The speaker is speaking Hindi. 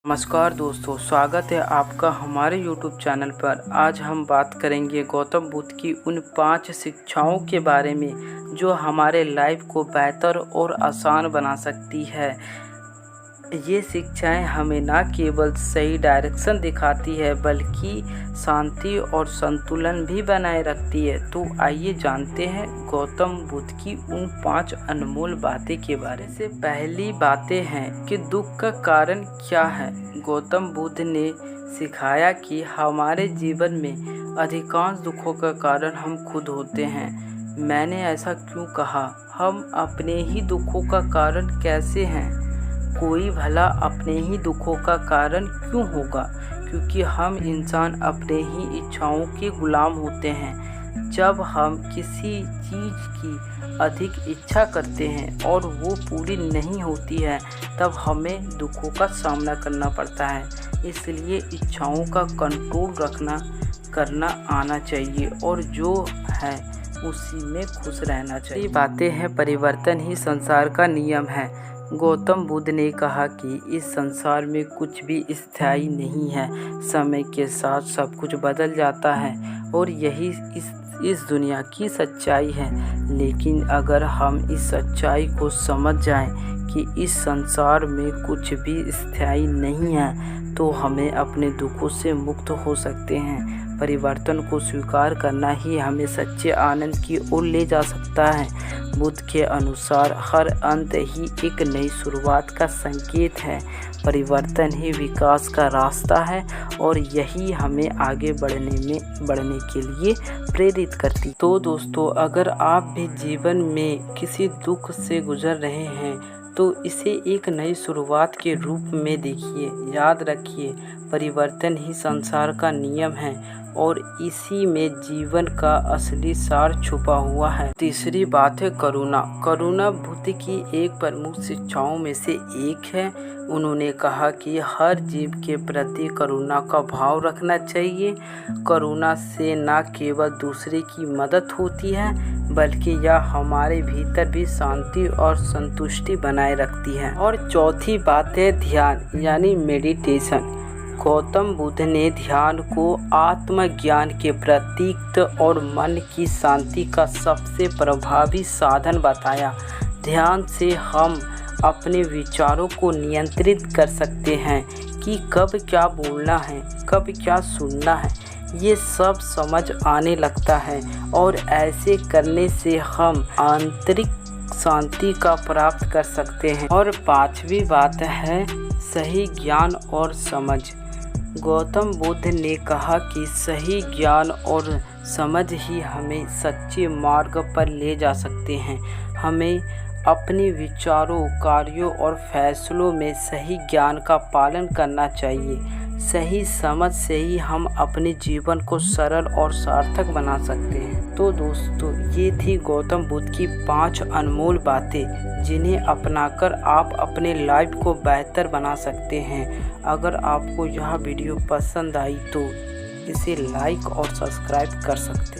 नमस्कार दोस्तों, स्वागत है आपका हमारे YouTube चैनल पर। आज हम बात करेंगे गौतम बुद्ध की उन 5 शिक्षाओं के बारे में जो हमारे लाइफ को बेहतर और आसान बना सकती है। ये शिक्षाएं हमें न केवल सही डायरेक्शन दिखाती है बल्कि शांति और संतुलन भी बनाए रखती है। तो आइए जानते हैं गौतम बुद्ध की उन 5 अनमोल बातें के बारे में। पहली बातें हैं कि दुख का कारण क्या है। गौतम बुद्ध ने सिखाया कि हमारे जीवन में अधिकांश दुखों का कारण हम खुद होते हैं। मैंने ऐसा क्यों कहा? हम अपने ही दुखों का कारण कैसे हैं? कोई भला अपने ही दुखों का कारण क्यों होगा? क्योंकि हम इंसान अपने ही इच्छाओं के गुलाम होते हैं। जब हम किसी चीज़ की अधिक इच्छा करते हैं और वो पूरी नहीं होती है तब हमें दुखों का सामना करना पड़ता है। इसलिए इच्छाओं का कंट्रोल करना आना चाहिए और जो है उसी में खुश रहना चाहिए। ये बातें हैं, परिवर्तन ही संसार का नियम है। गौतम बुद्ध ने कहा कि इस संसार में कुछ भी स्थायी नहीं है। समय के साथ सब कुछ बदल जाता है और यही इस दुनिया की सच्चाई है। लेकिन अगर हम इस सच्चाई को समझ जाएं कि इस संसार में कुछ भी स्थायी नहीं है तो हमें अपने दुखों से मुक्त हो सकते हैं। परिवर्तन को स्वीकार करना ही हमें सच्चे आनंद की ओर ले जा सकता है। बुद्ध के अनुसार हर अंत ही एक नई शुरुआत का संकेत है। परिवर्तन ही विकास का रास्ता है और यही हमें आगे बढ़ने के लिए प्रेरित करती। तो दोस्तों, अगर आप भी जीवन में किसी दुख से गुजर रहे हैं तो इसे एक नई शुरुआत के रूप में देखिए। याद रखिए, परिवर्तन ही संसार का नियम है और इसी में जीवन का असली सार छुपा हुआ है। तीसरी बात है करुणा। करुणा बुद्ध की एक प्रमुख शिक्षाओं में से एक है। उन्होंने कहा कि हर जीव के प्रति करुणा का भाव रखना चाहिए। करुणा से न केवल दूसरे की मदद होती है बल्कि यह हमारे भीतर भी शांति और संतुष्टि बनाए रखती है। और चौथी बात है ध्यान यानी मेडिटेशन। गौतम बुद्ध ने ध्यान को आत्मज्ञान के प्रतीक और मन की शांति का सबसे प्रभावी साधन बताया। ध्यान से हम अपने विचारों को नियंत्रित कर सकते हैं कि कब क्या बोलना है, कब क्या सुनना है। ये सब समझ आने लगता है और ऐसे करने से हम आंतरिक शांति का प्राप्त कर सकते हैं। और 5वीं बात है सही ज्ञान और समझ। गौतम बुद्ध ने कहा कि सही ज्ञान और समझ ही हमें सच्चे मार्ग पर ले जा सकते हैं। हमें अपने विचारों, कार्यों और फैसलों में सही ज्ञान का पालन करना चाहिए। सही समझ से ही हम अपने जीवन को सरल और सार्थक बना सकते हैं। तो दोस्तों, ये थी गौतम बुद्ध की 5 अनमोल बातें जिन्हें अपनाकर आप अपने लाइफ को बेहतर बना सकते हैं। अगर आपको यह वीडियो पसंद आई तो इसे लाइक और सब्सक्राइब कर सकते हैं।